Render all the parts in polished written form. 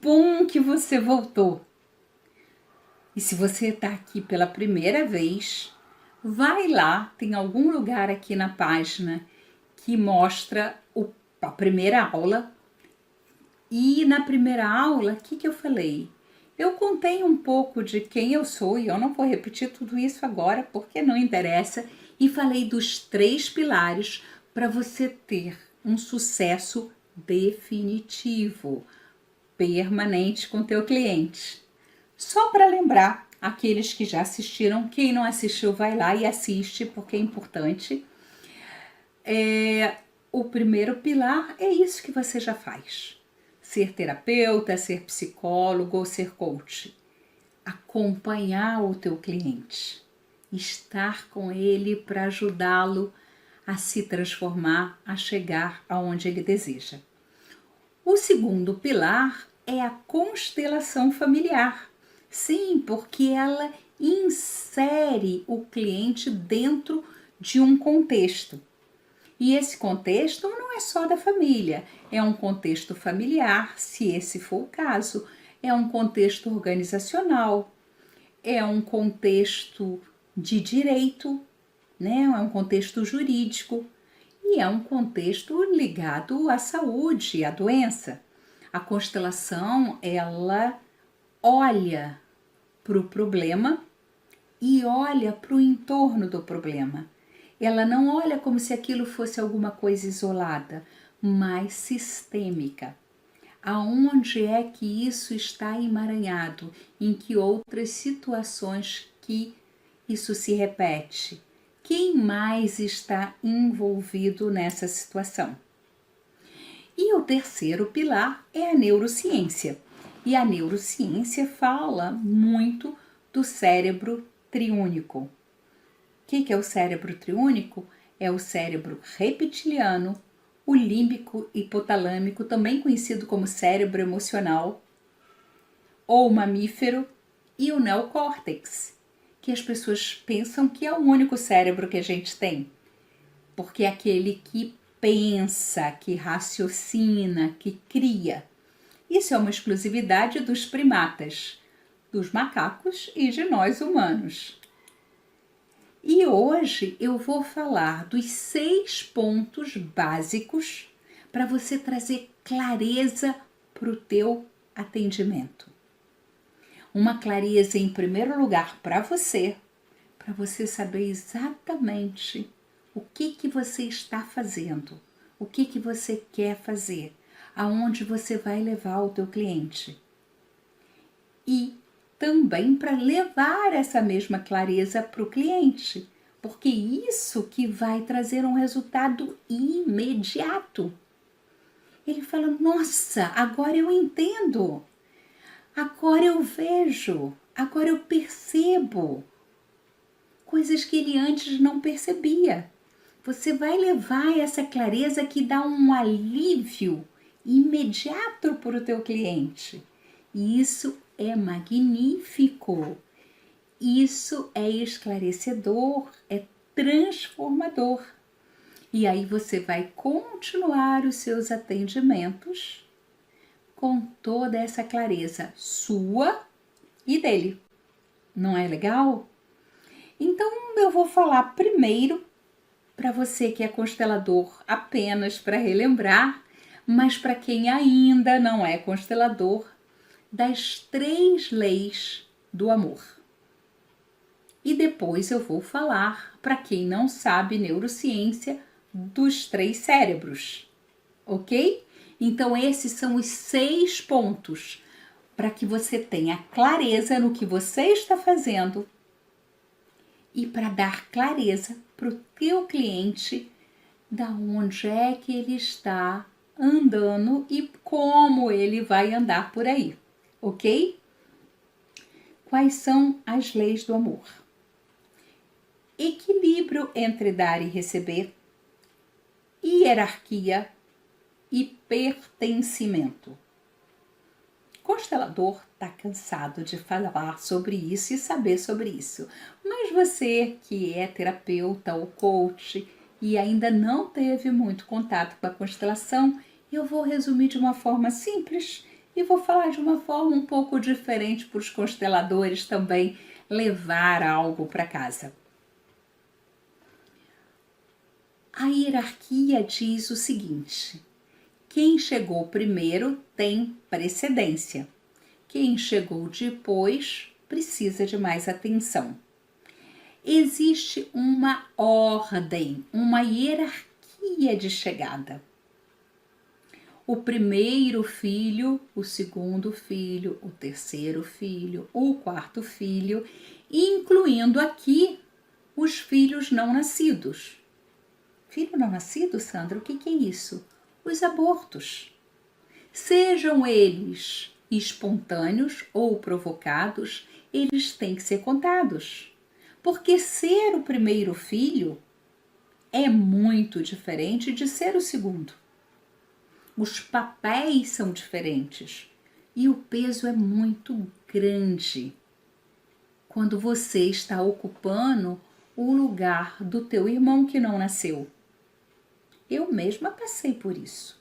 bom que você voltou! E se você está aqui pela primeira vez, vai lá, tem algum lugar aqui na página que mostra a primeira aula. E na primeira aula, o que eu falei? Eu contei um pouco de quem eu sou, e eu não vou repetir tudo isso agora, porque não interessa, e falei dos 3 pilares para você ter um sucesso definitivo, permanente com teu cliente. Só para lembrar, aqueles que já assistiram, quem não assistiu vai lá e assiste, porque é importante. O primeiro pilar é isso que você já faz. Ser terapeuta, ser psicólogo ou ser coach. Acompanhar o teu cliente. Estar com ele para ajudá-lo a se transformar, a chegar aonde ele deseja. O segundo pilar é a constelação familiar. Sim, porque ela insere o cliente dentro de um contexto. E esse contexto não é só da família, é um contexto familiar, se esse for o caso, é um contexto organizacional, é um contexto de direito, né? É um contexto jurídico e é um contexto ligado à saúde, à doença. A constelação, ela olha para o problema e olha para o entorno do problema. Ela não olha como se aquilo fosse alguma coisa isolada, mas sistêmica. Aonde é que isso está emaranhado? Em que outras situações que isso se repete? Quem mais está envolvido nessa situação? E o terceiro pilar é a neurociência. E a neurociência fala muito do cérebro triúnico. O que é o cérebro triúnico? É o cérebro reptiliano, o límbico hipotalâmico, também conhecido como cérebro emocional, ou mamífero, e o neocórtex, que as pessoas pensam que é o único cérebro que a gente tem, porque é aquele que pensa, que raciocina, que cria. Isso é uma exclusividade dos primatas, dos macacos e de nós humanos. E hoje eu vou falar dos 6 pontos básicos para você trazer clareza para o teu atendimento. Uma clareza em primeiro lugar para você saber exatamente o que você está fazendo, o que você quer fazer, aonde você vai levar o teu cliente. E também para levar essa mesma clareza para o cliente, porque isso que vai trazer um resultado imediato. Ele fala, nossa, agora eu entendo, agora eu vejo, agora eu percebo coisas que ele antes não percebia. Você vai levar essa clareza que dá um alívio imediato para o teu cliente. E isso é magnífico, isso é esclarecedor, é transformador. E aí você vai continuar os seus atendimentos com toda essa clareza sua e dele. Não é legal? Então eu vou falar primeiro para você que é constelador apenas para relembrar, mas para quem ainda não é constelador, das 3 leis do amor. E depois eu vou falar, para quem não sabe neurociência, dos 3 cérebros, ok? Então esses são os 6 pontos para que você tenha clareza no que você está fazendo e para dar clareza para o teu cliente da onde é que ele está andando e como ele vai andar por aí, ok? Quais são as leis do amor? Equilíbrio entre dar e receber, hierarquia e pertencimento. Constelador está cansado de falar sobre isso e saber sobre isso, mas você que é terapeuta ou coach e ainda não teve muito contato com a constelação, eu vou resumir de uma forma simples E vou falar de uma forma um pouco diferente para os consteladores também levar algo para casa. A hierarquia diz o seguinte: quem chegou primeiro tem precedência. Quem chegou depois precisa de mais atenção. Existe uma ordem, uma hierarquia de chegada. O primeiro filho, o segundo filho, o terceiro filho, o quarto filho, incluindo aqui os filhos não nascidos. Filho não nascido, Sandra, o que é isso? Os abortos. Sejam eles espontâneos ou provocados, eles têm que ser contados. Porque ser o primeiro filho é muito diferente de ser o segundo. Os papéis são diferentes e o peso é muito grande quando você está ocupando o lugar do teu irmão que não nasceu. Eu mesma passei por isso.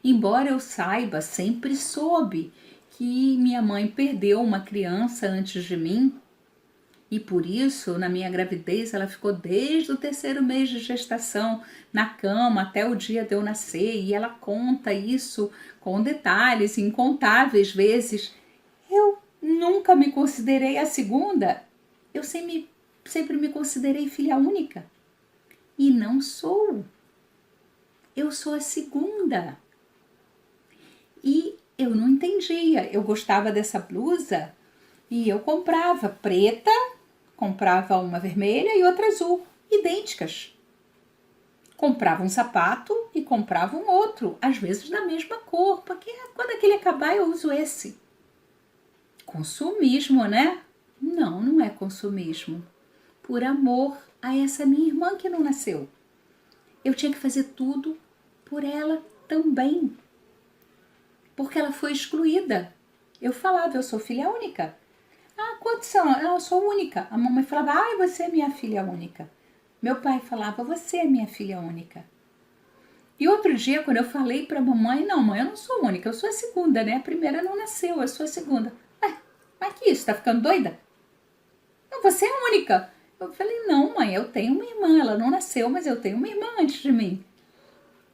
Embora eu saiba, sempre soube que minha mãe perdeu uma criança antes de mim e por isso, na minha gravidez, ela ficou desde o 3º mês de gestação na cama até o dia de eu nascer e ela conta isso com detalhes, incontáveis vezes. Eu nunca me considerei a segunda, eu sempre me considerei filha única e não sou. Eu sou a segunda. E eu não entendia. Eu gostava dessa blusa e eu comprava preta, comprava uma vermelha e outra azul, idênticas. Comprava um sapato e comprava um outro, às vezes da mesma cor, porque quando aquele acabar eu uso esse. Consumismo, né? Não, não é consumismo. Por amor a essa minha irmã que não nasceu. Eu tinha que fazer tudo por ela também. Porque ela foi excluída. Eu falava, eu sou filha única. Ah, quantos são? Eu sou única. A mamãe falava, você é minha filha única. Meu pai falava, você é minha filha única. E outro dia, quando eu falei para a mamãe, não, mãe, eu não sou única, eu sou a segunda, né? A primeira não nasceu, eu sou a segunda. Mas que isso, tá ficando doida? Não, você é única. Eu falei, não, mãe, eu tenho uma irmã, ela não nasceu, mas eu tenho uma irmã antes de mim.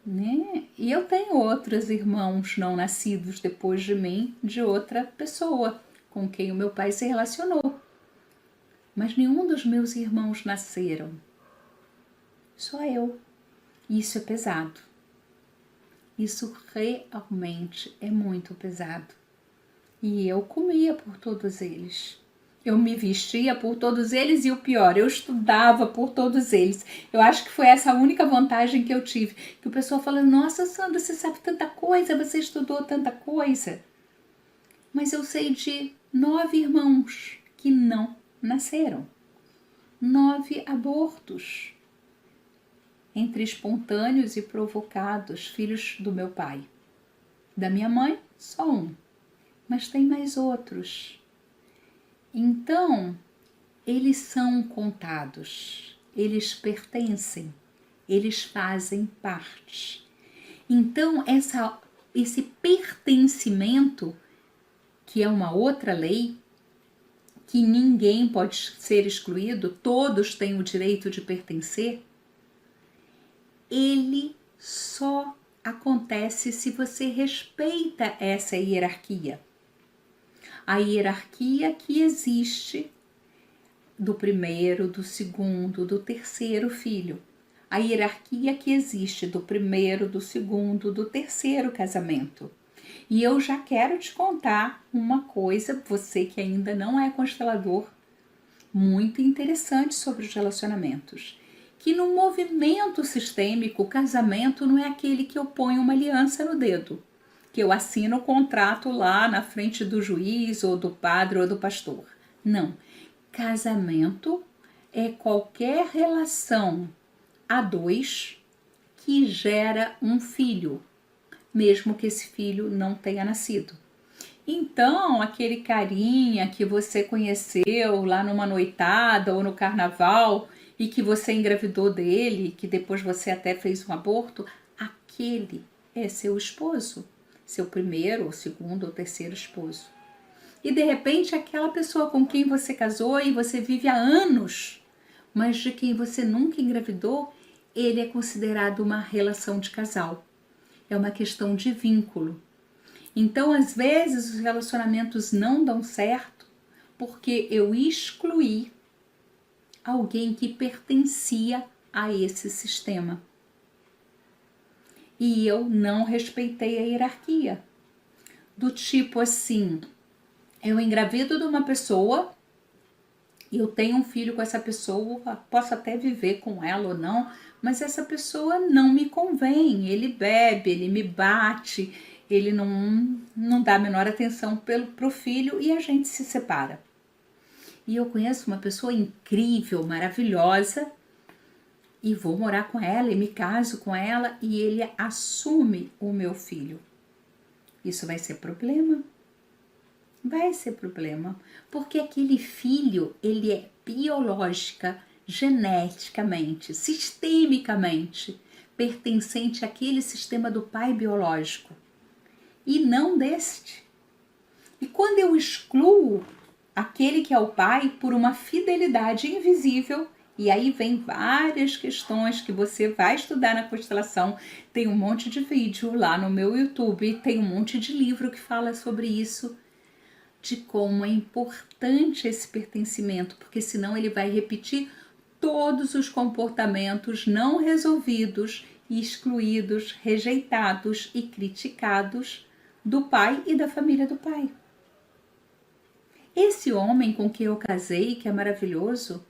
Né? E eu tenho outros irmãos não nascidos depois de mim, de outra pessoa com quem o meu pai se relacionou. Mas nenhum dos meus irmãos nasceram. Só eu. Isso é pesado. Isso realmente é muito pesado. E eu comia por todos eles. Eu me vestia por todos eles e o pior, eu estudava por todos eles. Eu acho que foi essa a única vantagem que eu tive. Que o pessoal fala, nossa, Sandra, você sabe tanta coisa, você estudou tanta coisa. Mas eu sei de 9 irmãos que não nasceram. 9 abortos. Entre espontâneos e provocados, filhos do meu pai. Da minha mãe, só um. Mas tem mais outros. Então, eles são contados, eles pertencem, eles fazem parte. Então, esse pertencimento, que é uma outra lei, que ninguém pode ser excluído, todos têm o direito de pertencer, ele só acontece se você respeita essa hierarquia. A hierarquia que existe do primeiro, do segundo, do terceiro filho. A hierarquia que existe do primeiro, do segundo, do terceiro casamento. E eu já quero te contar uma coisa, você que ainda não é constelador, muito interessante sobre os relacionamentos. Que no movimento sistêmico, o casamento não é aquele que eu ponho uma aliança no dedo, que eu assino o contrato lá na frente do juiz ou do padre ou do pastor. Não. Casamento é qualquer relação a dois que gera um filho, mesmo que esse filho não tenha nascido. Então, aquele carinha que você conheceu lá numa noitada ou no carnaval e que você engravidou dele, que depois você até fez um aborto, aquele é seu esposo. seu primeiro, ou segundo, ou terceiro esposo. E de repente aquela pessoa com quem você casou e você vive há anos, mas de quem você nunca engravidou, ele é considerado uma relação de casal. É uma questão de vínculo. Então, às vezes, os relacionamentos não dão certo porque eu excluí alguém que pertencia a esse sistema. E eu não respeitei a hierarquia. Do tipo assim, eu engravido de uma pessoa e eu tenho um filho com essa pessoa, posso até viver com ela ou não, mas essa pessoa não me convém. Ele bebe, ele me bate, ele não dá a menor atenção para o filho e a gente se separa. E eu conheço uma pessoa incrível, maravilhosa, e vou morar com ela e me caso com ela e ele assume o meu filho. Isso vai ser problema? Vai ser problema, porque aquele filho, ele é biológica, geneticamente, sistemicamente, pertencente àquele sistema do pai biológico e não deste. E quando eu excluo aquele que é o pai por uma fidelidade invisível, e aí vem várias questões que você vai estudar na constelação, tem um monte de vídeo lá no meu YouTube, tem um monte de livro que fala sobre isso, de como é importante esse pertencimento, porque senão ele vai repetir todos os comportamentos não resolvidos, excluídos, rejeitados e criticados do pai e da família do pai. Esse homem com quem eu casei, que é maravilhoso,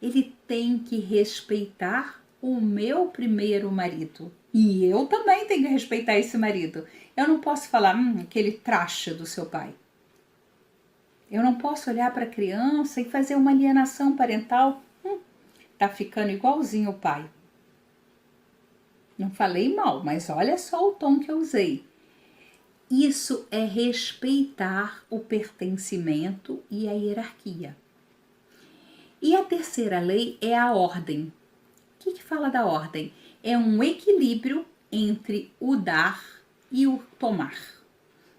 ele tem que respeitar o meu primeiro marido. E eu também tenho que respeitar esse marido. Eu não posso falar, aquele traste do seu pai. Eu não posso olhar para a criança e fazer uma alienação parental. Tá ficando igualzinho o pai. Não falei mal, mas olha só o tom que eu usei. Isso é respeitar o pertencimento e a hierarquia. E a terceira lei é a ordem. O que fala da ordem? É um equilíbrio entre o dar e o tomar.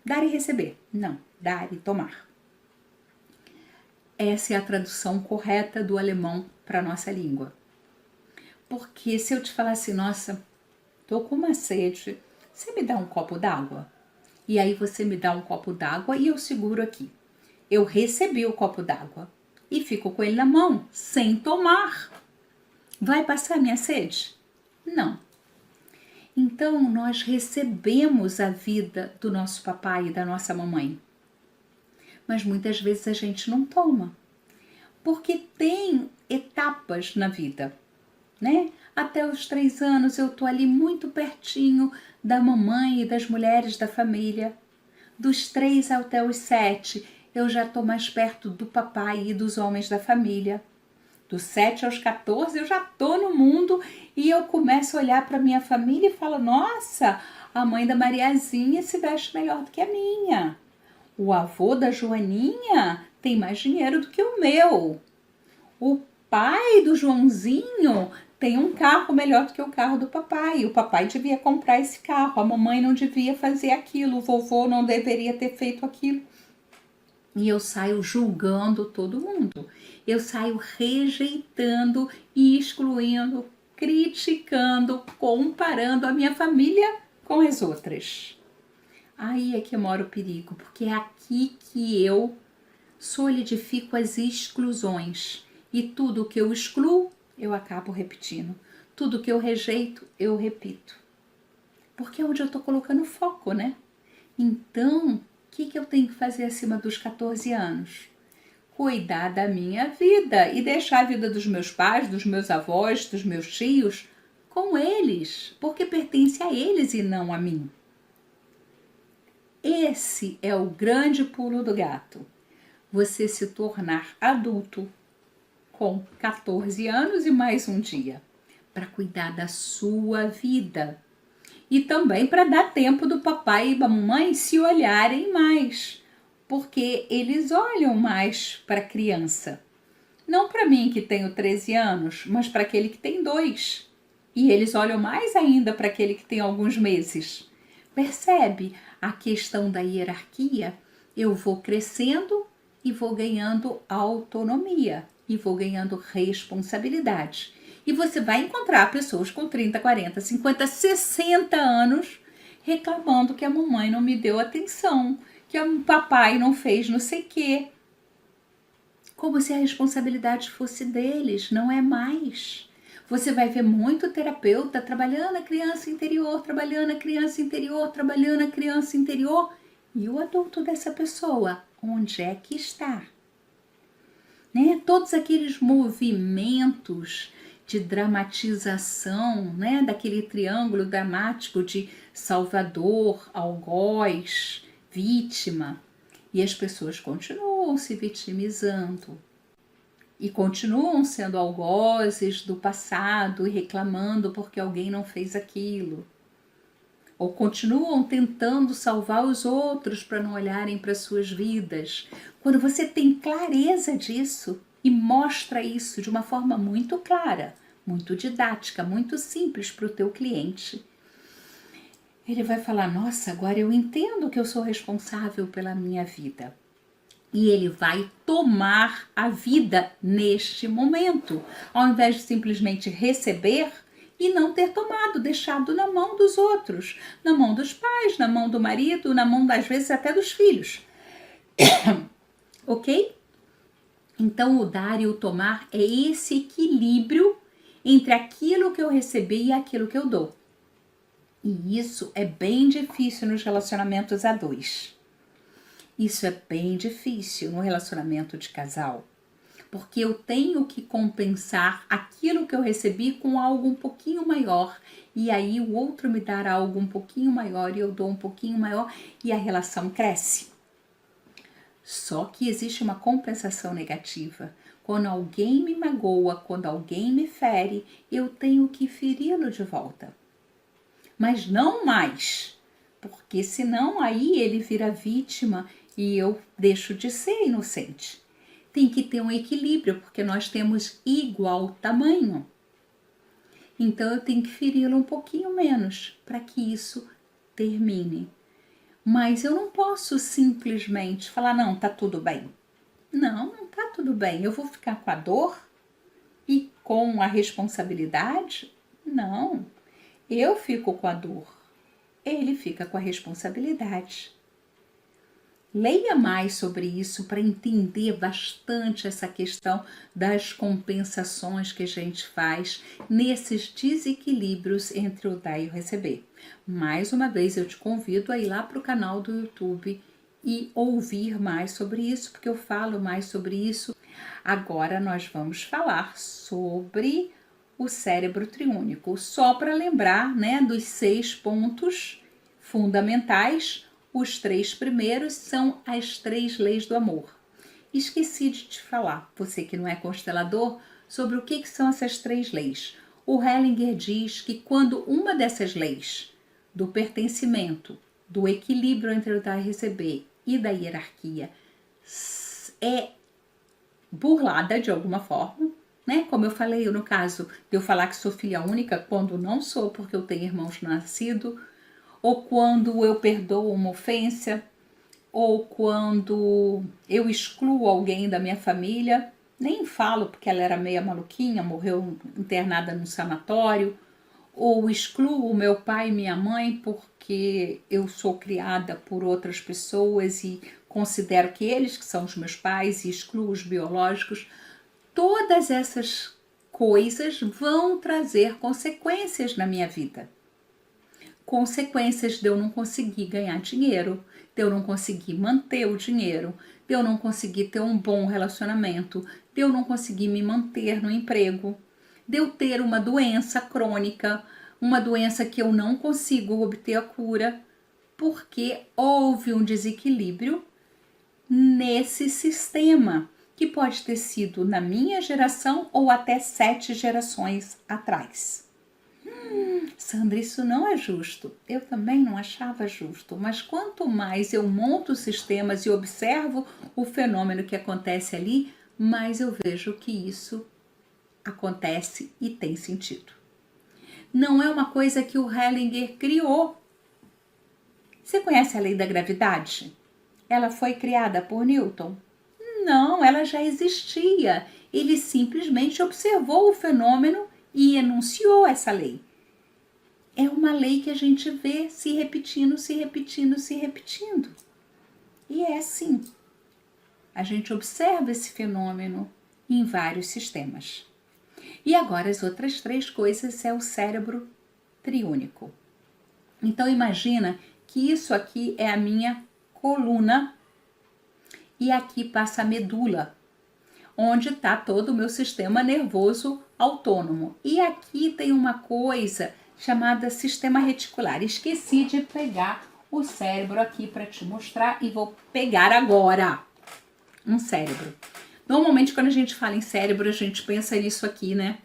Dar e receber. Não, dar e tomar. Essa é a tradução correta do alemão para a nossa língua. Porque se eu te falar assim, nossa, tô com uma sede, você me dá um copo d'água? E aí você me dá um copo d'água e eu seguro aqui. Eu recebi o copo d'água e fico com ele na mão, sem tomar. Vai passar minha sede? Não. Então, nós recebemos a vida do nosso papai e da nossa mamãe. Mas muitas vezes a gente não toma. Porque tem etapas na vida, né? Até os 3 anos eu tô ali muito pertinho da mamãe e das mulheres da família. Dos 3 até os 7, eu já tô mais perto do papai e dos homens da família. Dos 7 aos 14, eu já tô no mundo e eu começo a olhar para minha família e falo, nossa, a mãe da Mariazinha se veste melhor do que a minha. O avô da Joaninha tem mais dinheiro do que o meu. O pai do Joãozinho tem um carro melhor do que o carro do papai. O papai devia comprar esse carro, a mamãe não devia fazer aquilo, o vovô não deveria ter feito aquilo. E eu saio julgando todo mundo. Eu saio rejeitando e excluindo, criticando, comparando a minha família com as outras. Aí é que mora o perigo, porque é aqui que eu solidifico as exclusões. E tudo que eu excluo, eu acabo repetindo. Tudo que eu rejeito, eu repito. Porque é onde eu estou colocando foco, né? Então, o que eu tenho que fazer acima dos 14 anos? Cuidar da minha vida e deixar a vida dos meus pais, dos meus avós, dos meus tios com eles, porque pertence a eles e não a mim. Esse é o grande pulo do gato. Você se tornar adulto com 14 anos e mais um dia, para cuidar da sua vida. E também para dar tempo do papai e da mamãe se olharem mais, porque eles olham mais para a criança. Não para mim que tenho 13 anos, mas para aquele que tem 2. E eles olham mais ainda para aquele que tem alguns meses. Percebe a questão da hierarquia? Eu vou crescendo e vou ganhando autonomia e vou ganhando responsabilidade. E você vai encontrar pessoas com 30, 40, 50, 60 anos reclamando que a mamãe não me deu atenção, que o papai não fez não sei o quê. Como se a responsabilidade fosse deles, não é mais. Você vai ver muito terapeuta trabalhando a criança interior, trabalhando a criança interior, trabalhando a criança interior. E o adulto dessa pessoa, onde é que está? Né? Todos aqueles movimentos de dramatização, né? Daquele triângulo dramático de salvador, algoz, vítima. E as pessoas continuam se vitimizando. E continuam sendo algozes do passado e reclamando porque alguém não fez aquilo. Ou continuam tentando salvar os outros para não olharem para suas vidas. Quando você tem clareza disso e mostra isso de uma forma muito clara, muito didática, muito simples para o teu cliente, ele vai falar: nossa, agora eu entendo que eu sou responsável pela minha vida. E ele vai tomar a vida neste momento, ao invés de simplesmente receber e não ter tomado, deixado na mão dos outros, na mão dos pais, na mão do marido, na mão, às vezes, até dos filhos. Ok? Então, o dar e o tomar é esse equilíbrio entre aquilo que eu recebi e aquilo que eu dou. E isso é bem difícil nos relacionamentos a dois. Isso é bem difícil no relacionamento de casal, porque eu tenho que compensar aquilo que eu recebi com algo um pouquinho maior, e aí o outro me dá algo um pouquinho maior e eu dou um pouquinho maior e a relação cresce. Só que existe uma compensação negativa. Quando alguém me magoa, quando alguém me fere, eu tenho que feri-lo de volta. Mas não mais, porque senão aí ele vira vítima e eu deixo de ser inocente. Tem que ter um equilíbrio, porque nós temos igual tamanho. Então eu tenho que feri-lo um pouquinho menos para que isso termine. Mas eu não posso simplesmente falar: não, tá tudo bem. Não, não tá tudo bem. Eu vou ficar com a dor e com a responsabilidade? Não. Eu fico com a dor. Ele fica com a responsabilidade. Leia mais sobre isso para entender bastante essa questão das compensações que a gente faz nesses desequilíbrios entre o dar e o receber. Mais uma vez eu te convido a ir lá para o canal do YouTube e ouvir mais sobre isso, porque eu falo mais sobre isso. Agora nós vamos falar sobre o cérebro triúnico, só para lembrar, né, dos 6 pontos fundamentais. Os 3 primeiros são as 3 leis do amor. Esqueci de te falar, você que não é constelador, sobre o que são essas 3 leis. O Hellinger diz que quando uma dessas leis, do pertencimento, do equilíbrio entre o dar e receber e da hierarquia, é burlada de alguma forma, né? Como eu falei, no caso de eu falar que sou filha única, quando não sou, porque eu tenho irmãos nascidos, ou quando eu perdoo uma ofensa, ou quando eu excluo alguém da minha família, nem falo porque ela era meia maluquinha, morreu internada num sanatório, ou excluo o meu pai e minha mãe porque eu sou criada por outras pessoas e considero que eles que são os meus pais e excluo os biológicos. Todas essas coisas vão trazer consequências na minha vida. Consequências de eu não conseguir ganhar dinheiro, de eu não conseguir manter o dinheiro, de eu não conseguir ter um bom relacionamento, de eu não conseguir me manter no emprego, de eu ter uma doença crônica, uma doença que eu não consigo obter a cura, porque houve um desequilíbrio nesse sistema, que pode ter sido na minha geração ou até 7 gerações atrás. Sandra, isso não é justo. Eu também não achava justo, mas quanto mais eu monto sistemas e observo o fenômeno que acontece ali, mais eu vejo que isso acontece e tem sentido. Não é uma coisa que o Hellinger criou. Você conhece a lei da gravidade? Ela foi criada por Newton? Não, ela já existia. Ele simplesmente observou o fenômeno e enunciou essa lei. É uma lei que a gente vê se repetindo, se repetindo, se repetindo. E é assim. A gente observa esse fenômeno em vários sistemas. E agora as outras 3 coisas é o cérebro triúnico. Então imagina que isso aqui é a minha coluna e aqui passa a medula, onde está todo o meu sistema nervoso autônomo. E aqui tem uma coisa chamada sistema reticular. Esqueci de pegar o cérebro aqui para te mostrar e vou pegar agora um cérebro. Normalmente quando a gente fala em cérebro, a gente pensa nisso aqui, né?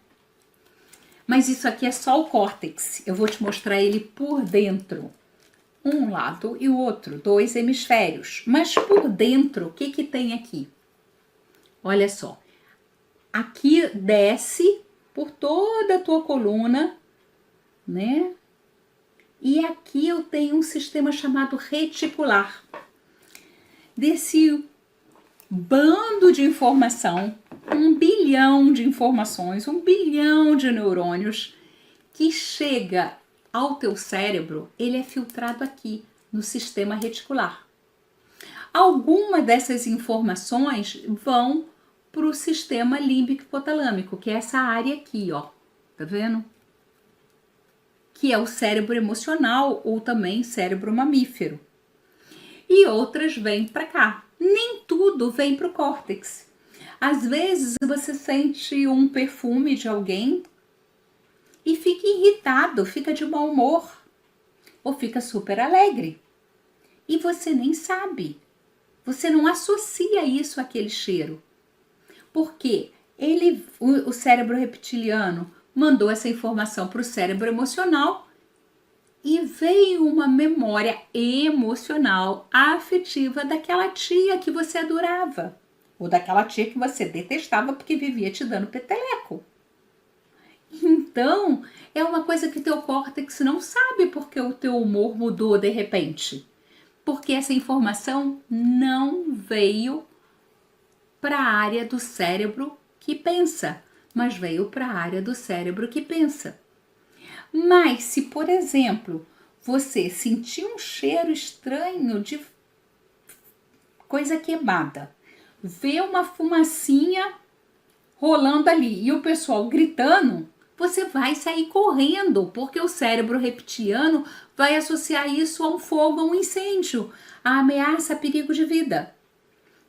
Mas isso aqui é só o córtex. Eu vou te mostrar ele por dentro. Um lado e o outro, 2 hemisférios. Mas por dentro, o que que tem aqui? Olha só. Aqui desce por toda a tua coluna, né? E aqui eu tenho um sistema chamado reticular. Desse bando de informação, 1 bilhão de informações, 1 bilhão de neurônios que chega ao teu cérebro, ele é filtrado aqui no sistema reticular. Algumas dessas informações vão para o sistema límbico hipotalâmico, que é essa área aqui, ó, tá vendo? Que é o cérebro emocional ou também cérebro mamífero. E outras vêm para cá. Nem tudo vem para o córtex. Às vezes você sente um perfume de alguém e fica irritado, fica de mau humor ou fica super alegre. E você nem sabe. Você não associa isso àquele cheiro. Porque o cérebro reptiliano mandou essa informação para o cérebro emocional e veio uma memória emocional, afetiva daquela tia que você adorava. Ou daquela tia que você detestava porque vivia te dando peteleco. Então, é uma coisa que teu córtex não sabe porque o teu humor mudou de repente. Porque essa informação não veio para a área do cérebro que pensa, mas veio para a área do cérebro que pensa. Mas se, por exemplo, você sentir um cheiro estranho de coisa queimada, vê uma fumacinha rolando ali e o pessoal gritando, você vai sair correndo, porque o cérebro reptiliano vai associar isso a um fogo, a um incêndio, a ameaça, a perigo de vida.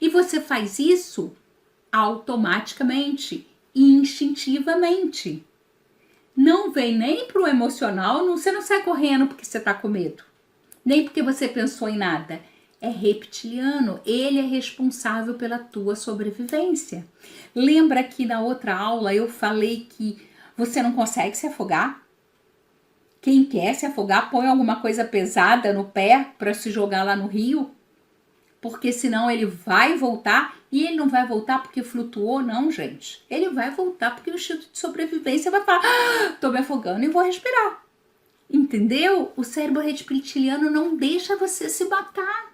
E você faz isso automaticamente, instintivamente. Não vem nem pro emocional, você não sai correndo porque você tá com medo, nem porque você pensou em nada. É reptiliano, ele é responsável pela tua sobrevivência. Lembra que na outra aula eu falei que você não consegue se afogar? Quem quer se afogar põe alguma coisa pesada no pé para se jogar lá no rio, porque senão ele vai voltar, e ele não vai voltar porque flutuou, não, gente. Ele vai voltar porque o instinto de sobrevivência vai falar, tô me afogando e vou respirar. Entendeu? O cérebro reptiliano não deixa você se matar.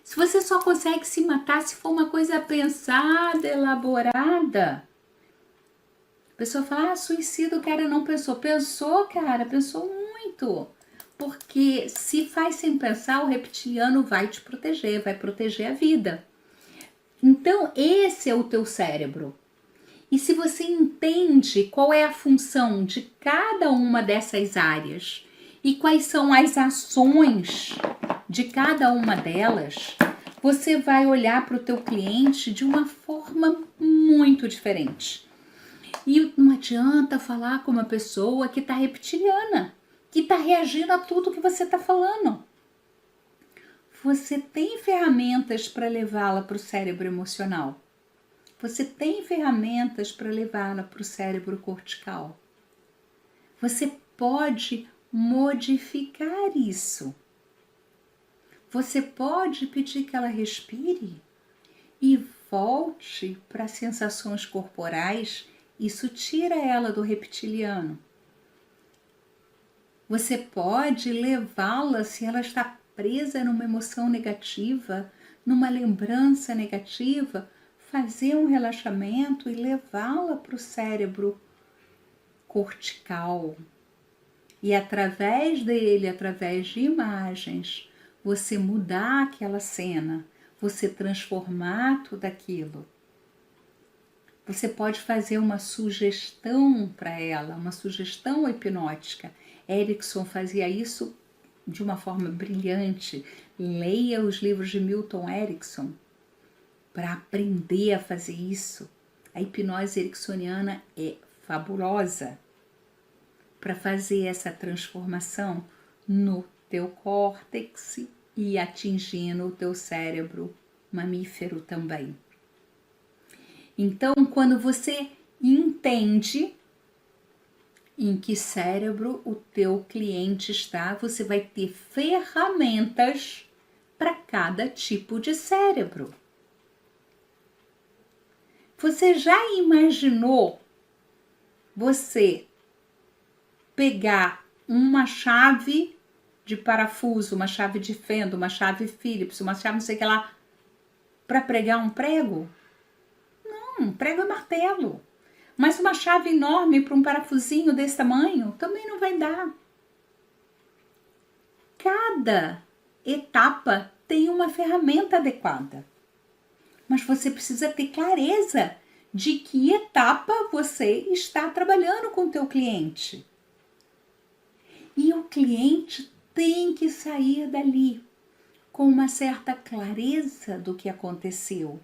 Se você só consegue se matar se for uma coisa pensada, elaborada. A pessoa fala, suicídio o cara não pensou. Pensou, cara, pensou muito. Porque se faz sem pensar, o reptiliano vai te proteger, vai proteger a vida. Então, esse é o teu cérebro. E se você entende qual é a função de cada uma dessas áreas e quais são as ações de cada uma delas, você vai olhar para o teu cliente de uma forma muito diferente. E não adianta falar com uma pessoa que está reptiliana, que está reagindo a tudo que você está falando. Você tem ferramentas para levá-la para o cérebro emocional. Você tem ferramentas para levá-la para o cérebro cortical. Você pode modificar isso. Você pode pedir que ela respire e volte para as sensações corporais. Isso tira ela do reptiliano. Você pode levá-la, se ela está presa numa emoção negativa, numa lembrança negativa, fazer um relaxamento e levá-la para o cérebro cortical. E através dele, através de imagens, você mudar aquela cena, você transformar tudo aquilo. Você pode fazer uma sugestão para ela, uma sugestão hipnótica. Erickson fazia isso de uma forma brilhante. Leia os livros de Milton Erickson para aprender a fazer isso. A hipnose ericksoniana é fabulosa para fazer essa transformação no teu córtex e atingindo o teu cérebro mamífero também. Então, quando você entende em que cérebro o teu cliente está, você vai ter ferramentas para cada tipo de cérebro. Você já imaginou você pegar uma chave de parafuso, uma chave de fenda, uma chave Phillips, uma chave não sei o que lá, para pregar um prego? Não, prego é martelo. Mas uma chave enorme para um parafusinho desse tamanho também não vai dar. Cada etapa tem uma ferramenta adequada. Mas você precisa ter clareza de que etapa você está trabalhando com o teu cliente. E o cliente tem que sair dali com uma certa clareza do que aconteceu,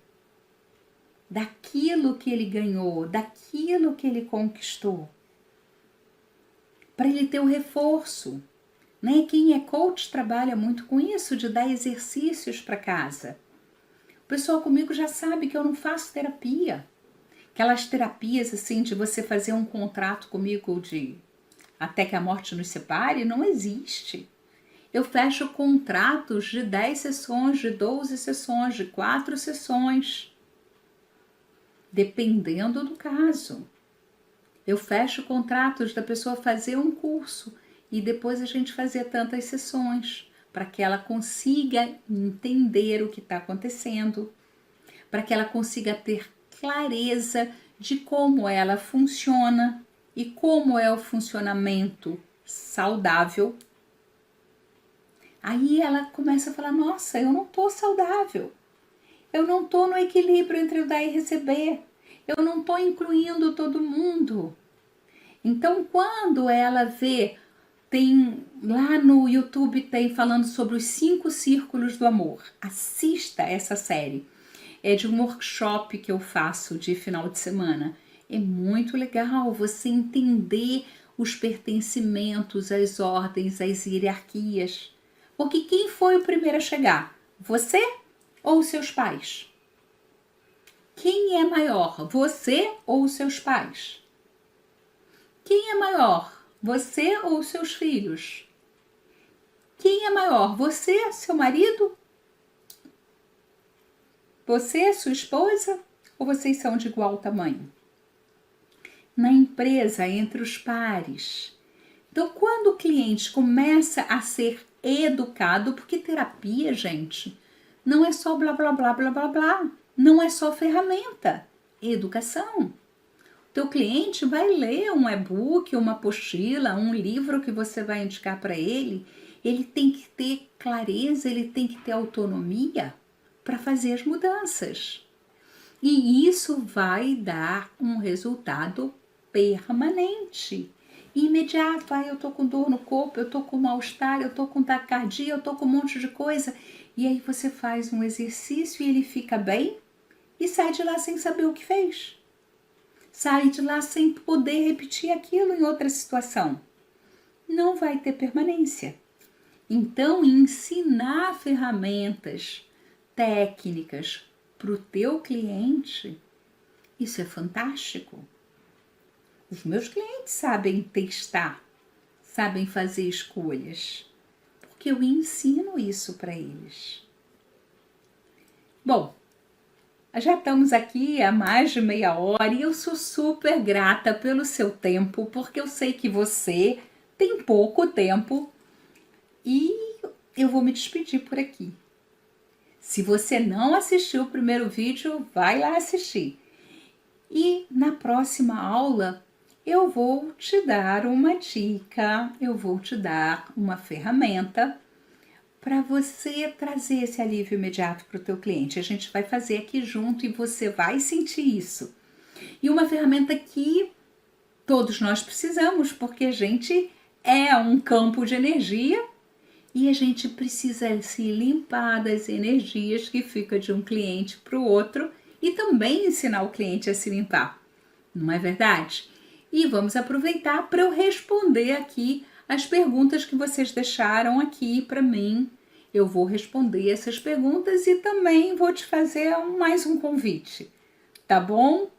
daquilo que ele ganhou, daquilo que ele conquistou, para ele ter o reforço. Né? Quem é coach trabalha muito com isso, de dar exercícios para casa. O pessoal comigo já sabe que eu não faço terapia. Aquelas terapias assim de você fazer um contrato comigo de até que a morte nos separe, não existe. Eu fecho contratos de 10 sessões, de 12 sessões, de 4 sessões, dependendo do caso. Eu fecho contratos da pessoa fazer um curso e depois a gente fazer tantas sessões, para que ela consiga entender o que está acontecendo, para que ela consiga ter clareza de como ela funciona e como é o funcionamento saudável. Aí ela começa a falar, nossa, eu não estou saudável, eu não estou no equilíbrio entre o dar e receber, eu não estou incluindo todo mundo. Então, quando ela vê, tem lá no YouTube, tem falando sobre os 5 círculos do amor. Assista essa série. É de um workshop que eu faço de final de semana. É muito legal você entender os pertencimentos, as ordens, as hierarquias. Porque quem foi o primeiro a chegar? Você ou os seus pais? Quem é maior, você ou os seus pais? Quem é maior, você ou os seus filhos? Quem é maior, você, seu marido? Você, sua esposa? Ou vocês são de igual tamanho? Na empresa, entre os pares. Então, quando o cliente começa a ser educado, porque terapia, gente, não é só blá, blá, blá, blá, blá, blá. Não é só ferramenta. É educação. Teu cliente vai ler um e-book, uma apostila, um livro que você vai indicar para ele. Ele tem que ter clareza, ele tem que ter autonomia para fazer as mudanças. E isso vai dar um resultado permanente, imediato. Eu tô com dor no corpo, eu tô com mal-estar, eu tô com taquicardia, eu tô com um monte de coisa. E aí você faz um exercício e ele fica bem e sai de lá sem saber o que fez. Sai de lá sem poder repetir aquilo em outra situação. Não vai ter permanência. Então, ensinar ferramentas, técnicas para o teu cliente, isso é fantástico. Os meus clientes sabem testar, sabem fazer escolhas, porque eu ensino isso para eles. Bom, já estamos aqui há mais de meia hora e eu sou super grata pelo seu tempo, porque eu sei que você tem pouco tempo e eu vou me despedir por aqui. Se você não assistiu o primeiro vídeo, vai lá assistir. E na próxima aula eu vou te dar uma dica, eu vou te dar uma ferramenta para você trazer esse alívio imediato para o teu cliente. A gente vai fazer aqui junto e você vai sentir isso. E uma ferramenta que todos nós precisamos, porque a gente é um campo de energia e a gente precisa se limpar das energias que fica de um cliente para o outro e também ensinar o cliente a se limpar. Não é verdade? E vamos aproveitar para eu responder aqui as perguntas que vocês deixaram aqui para mim. Eu vou responder essas perguntas e também vou te fazer mais um convite, tá bom?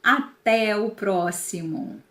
Até o próximo!